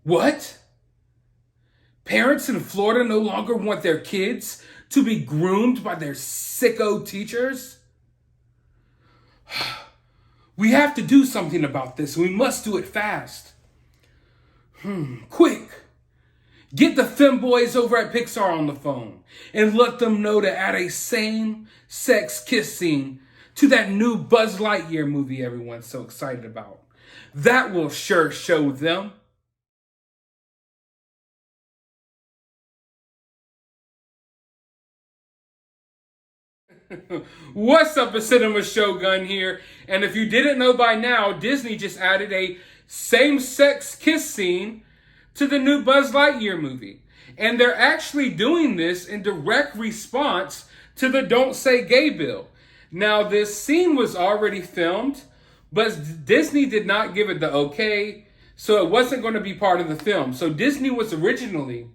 What? Parents in Florida no longer want their kids to be groomed by their sicko teachers? We have to do something about this. We must do it fast. Quick. Get the femboys over at Pixar on the phone and let them know to add a same-sex kiss scene to that new Buzz Lightyear movie everyone's so excited about. That will sure show them. What's up, a Cinema Shogun here. And if you didn't know by now, Disney just added a same-sex kiss scene to the new Buzz Lightyear movie. And they're actually doing this in direct response to the Don't Say Gay bill. Now, this scene was already filmed, but Disney did not give it the okay, so it wasn't going to be part of the film. So Disney was originally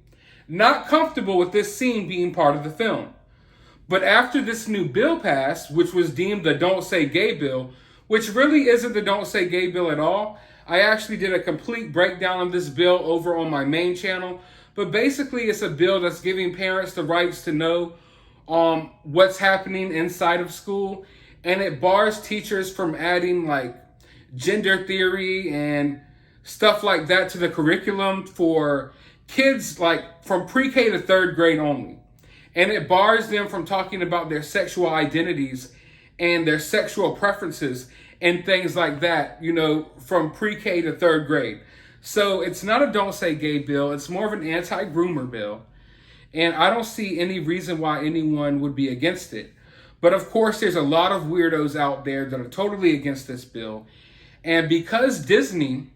not comfortable with this scene being part of the film. But after this new bill passed, which was deemed the Don't Say Gay bill, which really isn't the Don't Say Gay bill at all, I actually did a complete breakdown of this bill over on my main channel. But basically, it's a bill that's giving parents the rights to know what's happening inside of school. And it bars teachers from adding like gender theory and stuff like that to the curriculum for kids like from pre-K to third grade only. And it bars them from talking about their sexual identities and their sexual preferences and things like that, you know, from pre-K to third grade. So it's not a Don't Say Gay bill. It's more of an anti-groomer bill. And I don't see any reason why anyone would be against it. But of course, there's a lot of weirdos out there that are totally against this bill. And because Disney,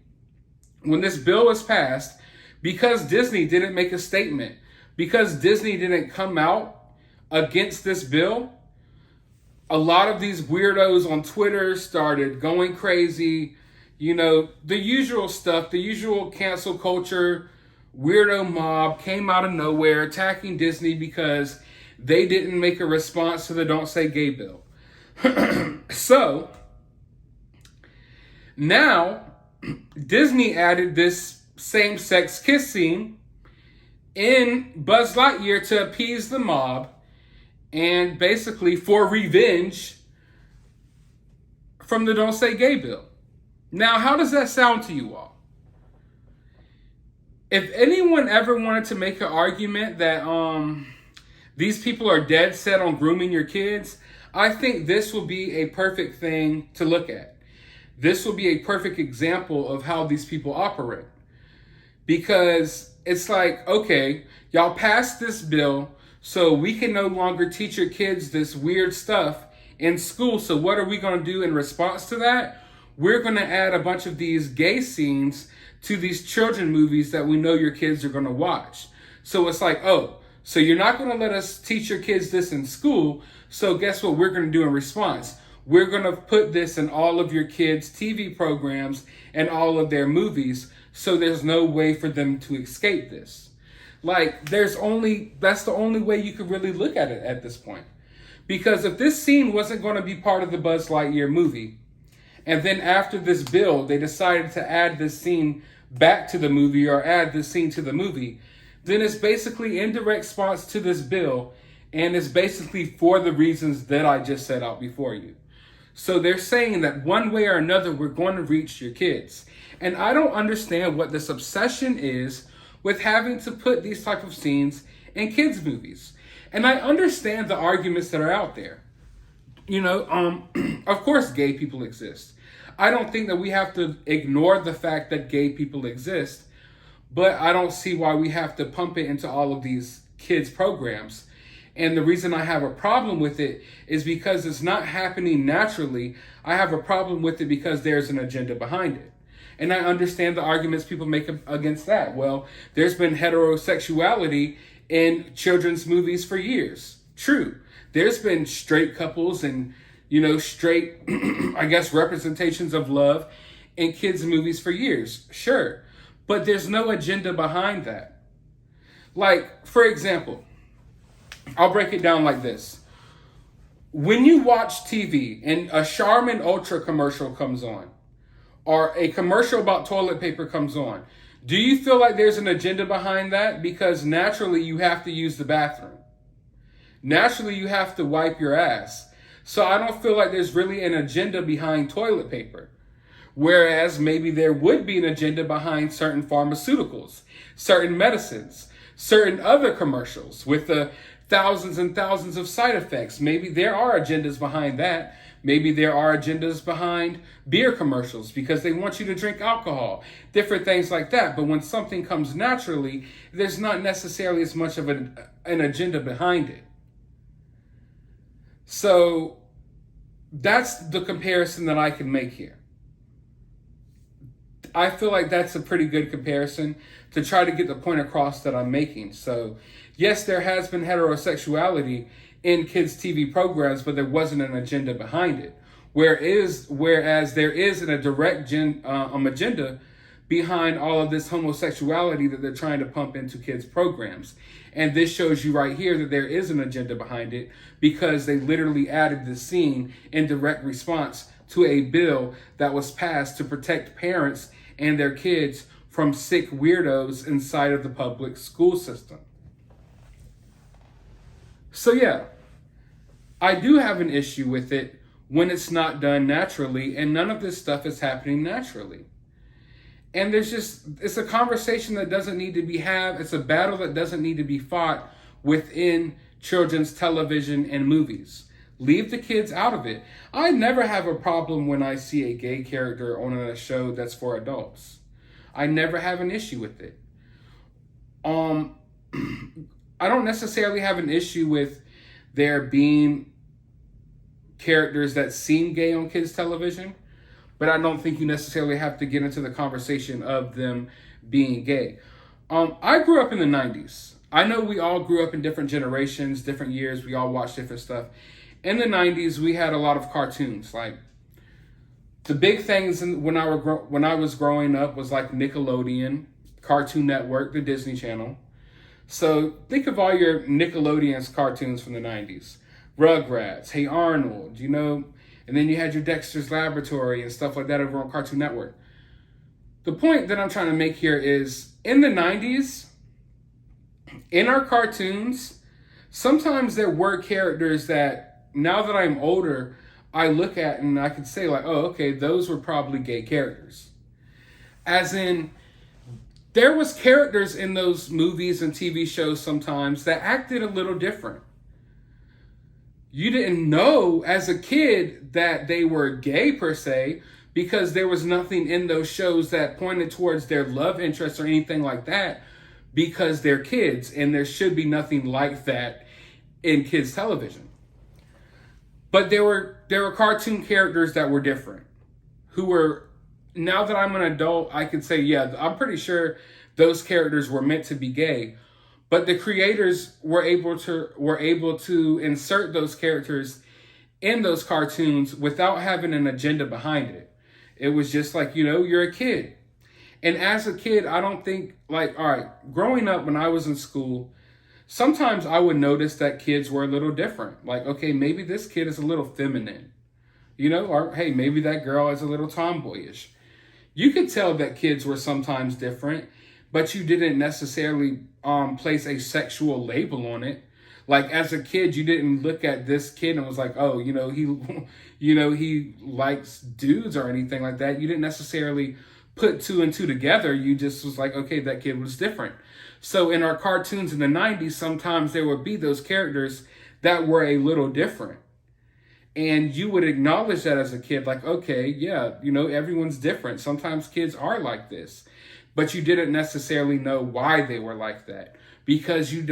when this bill was passed, because Disney didn't make a statement, because Disney didn't come out against this bill, a lot of these weirdos on Twitter started going crazy. You know, the usual stuff, the usual cancel culture, weirdo mob came out of nowhere attacking Disney because they didn't make a response to the Don't Say Gay bill. So, now, Disney added this same-sex kiss scene in Buzz Lightyear to appease the mob and basically for revenge from the Don't Say Gay bill. Now, how does that sound to you all? If anyone ever wanted to make an argument that these people are dead set on grooming your kids, I think this will be a perfect thing to look at. This will be a perfect example of how these people operate. Because it's like, okay, y'all passed this bill so we can no longer teach your kids this weird stuff in school. So what are we going to do in response to that? We're going to add a bunch of these gay scenes to these children movies that we know your kids are going to watch. So it's like, oh, so you're not going to let us teach your kids this in school. So guess what we're going to do in response? We're going to put this in all of your kids' TV programs and all of their movies. So there's no way for them to escape this. Like, that's the only way you could really look at it at this point. Because if this scene wasn't going to be part of the Buzz Lightyear movie, and then after this bill, they decided to add this scene back to the movie or add this scene to the movie, then it's basically in direct response to this bill, and it's basically for the reasons that I just set out before you. So they're saying that one way or another, we're going to reach your kids. And I don't understand what this obsession is with having to put these type of scenes in kids' movies. And I understand the arguments that are out there. You know, of course gay people exist. I don't think that we have to ignore the fact that gay people exist, but I don't see why we have to pump it into all of these kids' programs. And the reason I have a problem with it is because it's not happening naturally. I have a problem with it because there's an agenda behind it. And I understand the arguments people make against that. Well, there's been heterosexuality in children's movies for years. True. There's been straight couples and, you know, straight, I guess, representations of love in kids' movies for years. Sure. But there's no agenda behind that. Like, for example, I'll break it down like this. When you watch TV and a Charmin Ultra commercial comes on, or a commercial about toilet paper comes on, Do you feel like there's an agenda behind that? Because naturally you have to use the bathroom. Naturally you have to wipe your ass. So I don't feel like there's really an agenda behind toilet paper. Whereas maybe there would be an agenda behind certain pharmaceuticals, certain medicines, certain other commercials with the thousands and thousands of side effects. Maybe there are agendas behind that. Maybe there are agendas behind beer commercials because they want you to drink alcohol, different things like that. But when something comes naturally, there's not necessarily as much of an agenda behind it. So that's the comparison that I can make here. I feel like that's a pretty good comparison to try to get the point across that I'm making. So, yes, there has been heterosexuality in kids' TV programs, but there wasn't an agenda behind it. Whereas there is a direct agenda behind all of this homosexuality that they're trying to pump into kids' programs. And this shows you right here that there is an agenda behind it because they literally added this scene in direct response to a bill that was passed to protect parents and their kids from sick weirdos inside of the public school system. So yeah, I do have an issue with it when it's not done naturally, and none of this stuff is happening naturally. And it's a conversation that doesn't need to be had. It's a battle that doesn't need to be fought within children's television and movies. Leave the kids out of it. I never have a problem when I see a gay character on a show that's for adults. I never have an issue with it. I don't necessarily have an issue with there being characters that seem gay on kids' television, but I don't think you necessarily have to get into the conversation of them being gay. I grew up in the 90s. I know we all grew up in different generations, different years. We all watched different stuff. In the 90s, we had a lot of cartoons. Like, the big things when I was growing up was like Nickelodeon, Cartoon Network, the Disney Channel. So think of all your Nickelodeon's cartoons from the 90s. Rugrats, Hey Arnold, and then you had your Dexter's Laboratory and stuff like that over on Cartoon Network. The point that I'm trying to make here is, in the 90s, in our cartoons, sometimes there were characters that, now that I'm older, I look at and I can say like, oh, okay, those were probably gay characters. As in, there was characters in those movies and TV shows sometimes that acted a little different. You didn't know as a kid that they were gay per se, because there was nothing in those shows that pointed towards their love interest or anything like that, because they're kids and there should be nothing like that in kids' television. But there were cartoon characters that were different, who were, now that I'm an adult, I could say, yeah, I'm pretty sure those characters were meant to be gay. But the creators were able to insert those characters in those cartoons without having an agenda behind it. It was just like, you're a kid. And as a kid, I don't think, all right, growing up when I was in school, sometimes I would notice that kids were a little different. Like, okay, maybe this kid is a little feminine, or hey, maybe that girl is a little tomboyish. You could tell that kids were sometimes different, but you didn't necessarily place a sexual label on it. Like, as a kid, you didn't look at this kid and was like, oh, he likes dudes or anything like that. You didn't necessarily put two and two together. You just was like, okay, that kid was different. So in our cartoons in the 90s, sometimes there would be those characters that were a little different. And you would acknowledge that as a kid, like, okay, yeah, everyone's different. Sometimes kids are like this. But you didn't necessarily know why they were like that, because you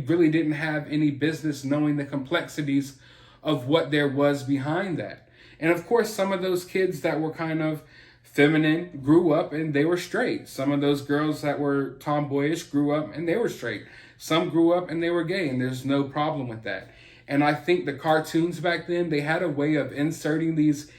really didn't have any business knowing the complexities of what there was behind that. And of course, some of those kids that were kind of feminine grew up and they were straight. Some of those girls that were tomboyish grew up and they were straight. Some grew up and they were gay, and there's no problem with that. And I think the cartoons back then, they had a way of inserting these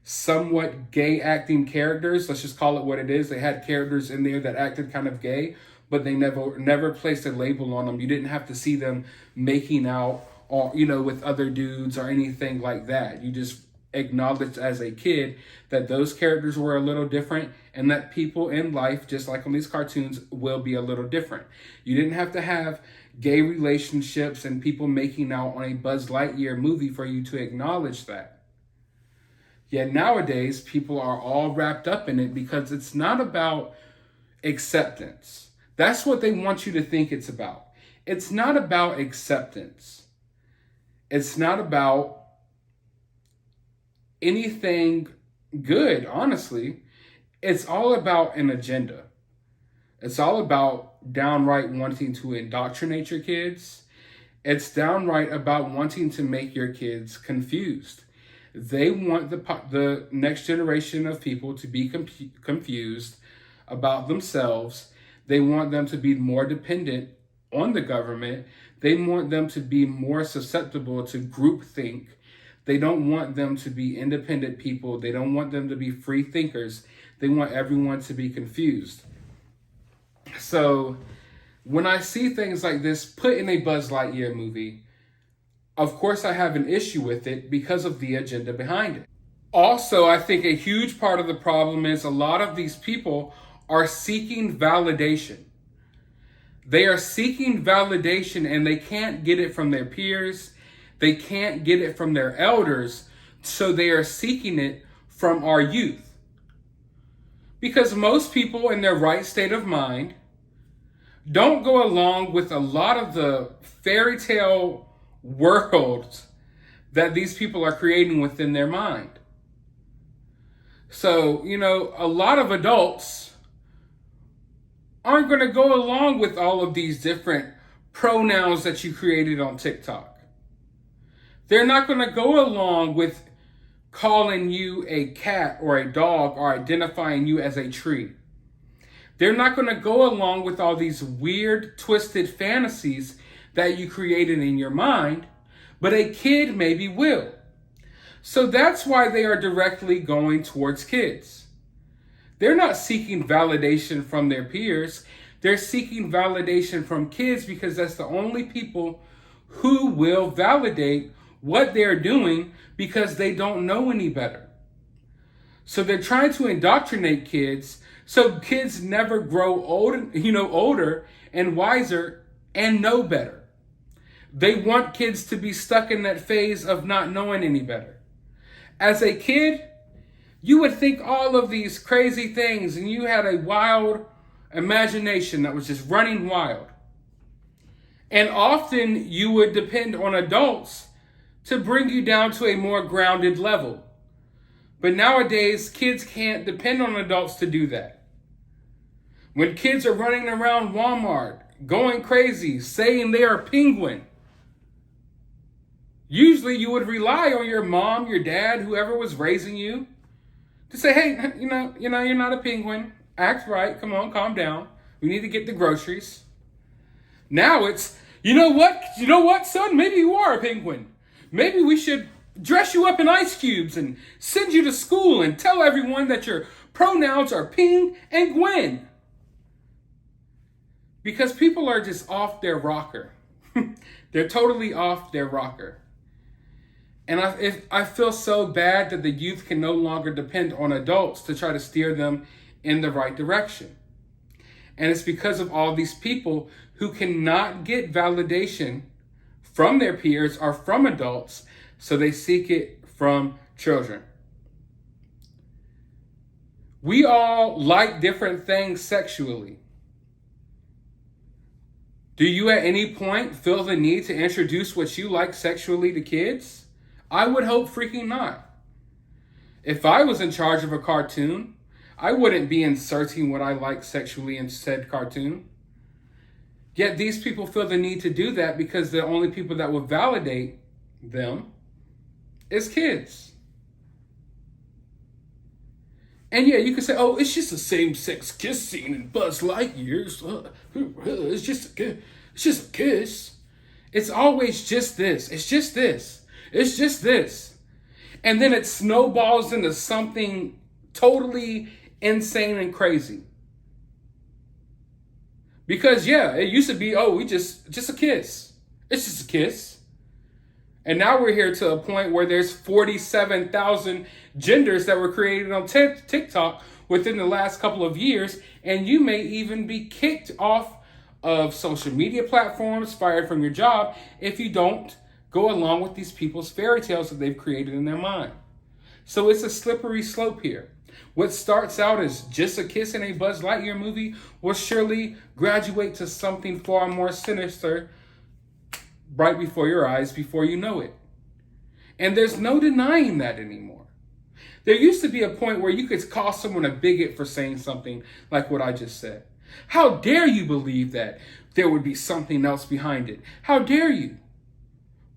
somewhat gay acting characters. Let's just call it what it is. They had characters in there that acted kind of gay, but they never placed a label on them. You didn't have to see them making out or, with other dudes or anything like that. You just acknowledged as a kid that those characters were a little different and that people in life, just like on these cartoons, will be a little different. You didn't have to have gay relationships and people making out on a Buzz Lightyear movie for you to acknowledge that. Yet nowadays, people are all wrapped up in it because it's not about acceptance. That's what they want you to think it's about. It's not about acceptance. It's not about anything good, honestly. It's all about an agenda. It's all about downright wanting to indoctrinate your kids. It's downright about wanting to make your kids confused. They want the next generation of people to be confused about themselves. They want them to be more dependent on the government. They want them to be more susceptible to groupthink. They don't want them to be independent people. They don't want them to be free thinkers. They want everyone to be confused. So when I see things like this put in a Buzz Lightyear movie, of course I have an issue with it because of the agenda behind it. Also, I think a huge part of the problem is a lot of these people are seeking validation. They are seeking validation and they can't get it from their peers. They can't get it from their elders. So they are seeking it from our youth. Because most people in their right state of mind don't go along with a lot of the fairy tale worlds that these people are creating within their mind. So, a lot of adults aren't going to go along with all of these different pronouns that you created on TikTok. They're not going to go along with calling you a cat or a dog or identifying you as a tree. They're not going to go along with all these weird, twisted fantasies that you created in your mind, but a kid maybe will. So that's why they are directly going towards kids. They're not seeking validation from their peers. They're seeking validation from kids because that's the only people who will validate what they're doing because they don't know any better. So they're trying to indoctrinate kids so kids never grow older and wiser and know better. They want kids to be stuck in that phase of not knowing any better. As a kid, you would think all of these crazy things and you had a wild imagination that was just running wild. And often you would depend on adults to bring you down to a more grounded level. But nowadays, kids can't depend on adults to do that. When kids are running around Walmart, going crazy, saying they are penguin, usually you would rely on your mom, your dad, whoever was raising you, to say, hey, you're not a penguin. Act right. Come on, calm down. We need to get the groceries. Now it's, you know what, son? Maybe you are a penguin. Maybe we should dress you up in ice cubes and send you to school and tell everyone that your pronouns are Ping and Gwen. Because people are just off their rocker. They're totally off their rocker. And I feel so bad that the youth can no longer depend on adults to try to steer them in the right direction. And it's because of all these people who cannot get validation from their peers or from adults, so they seek it from children. We all like different things sexually. Do you at any point feel the need to introduce what you like sexually to kids? I would hope freaking not. If I was in charge of a cartoon, I wouldn't be inserting what I like sexually in said cartoon. Yet these people feel the need to do that because the only people that will validate them is kids. And yeah, you can say, oh, it's just a same-sex kiss scene in Buzz Lightyear. It's just a kiss. It's always just this. It's just this. It's just this. And then it snowballs into something totally insane and crazy. Because yeah, it used to be, oh, we just a kiss. It's just a kiss. And now we're here to a point where there's 47,000 genders that were created on TikTok within the last couple of years, and you may even be kicked off of social media platforms, fired from your job, if you don't go along with these people's fairy tales that they've created in their mind. So it's a slippery slope here. What starts out as just a kiss in a Buzz Lightyear movie will surely graduate to something far more sinister right before your eyes before you know it. And there's no denying that anymore. There used to be a point where you could call someone a bigot for saying something like what I just said. How dare you believe that there would be something else behind it? How dare you?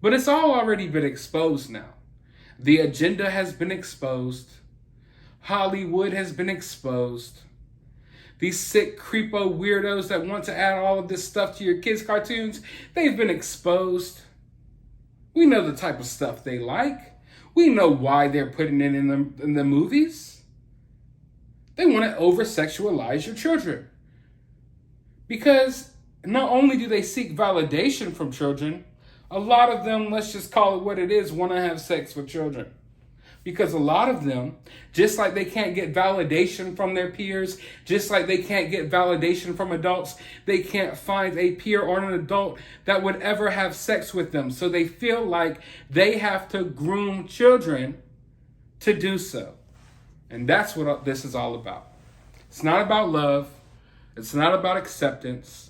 But it's all already been exposed now. The agenda has been exposed. Hollywood has been exposed. These sick creepo weirdos that want to add all of this stuff to your kids' cartoons, they've been exposed. We know the type of stuff they like. We know why they're putting it in the movies. They want to over-sexualize your children. Because not only do they seek validation from children, a lot of them, let's just call it what it is, want to have sex with children. Because a lot of them, just like they can't get validation from their peers, just like they can't get validation from adults, they can't find a peer or an adult that would ever have sex with them. So they feel like they have to groom children to do so. And that's what this is all about. It's not about love. It's not about acceptance.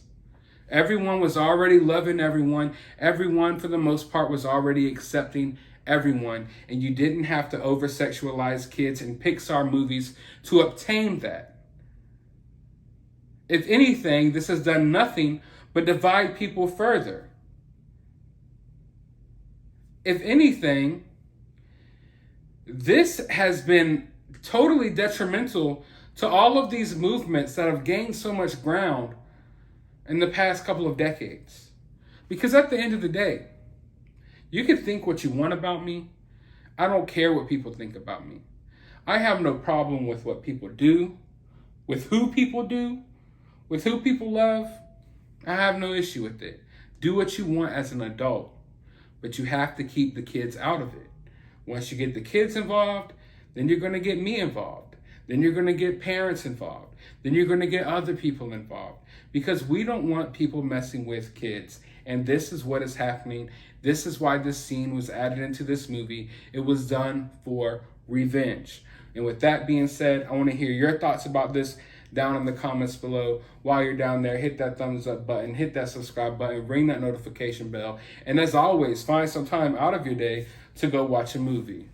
Everyone was already loving everyone. Everyone, for the most part, was already accepting everyone. And you didn't have to over-sexualize kids in Pixar movies to obtain that. If anything, this has done nothing but divide people further. If anything, this has been totally detrimental to all of these movements that have gained so much ground in the past couple of decades. Because at the end of the day, you can think what you want about me. I don't care what people think about me. I have no problem with what people do, with who people do, with who people love. I have no issue with it. Do what you want as an adult, but you have to keep the kids out of it. Once you get the kids involved, then you're going to get me involved. Then you're going to get parents involved. Then you're going to get other people involved. Because we don't want people messing with kids. And this is what is happening. This is why this scene was added into this movie. It was done for revenge. And with that being said, I want to hear your thoughts about this down in the comments below. While you're down there, hit that thumbs up button, hit that subscribe button, ring that notification bell. And as always, find some time out of your day to go watch a movie.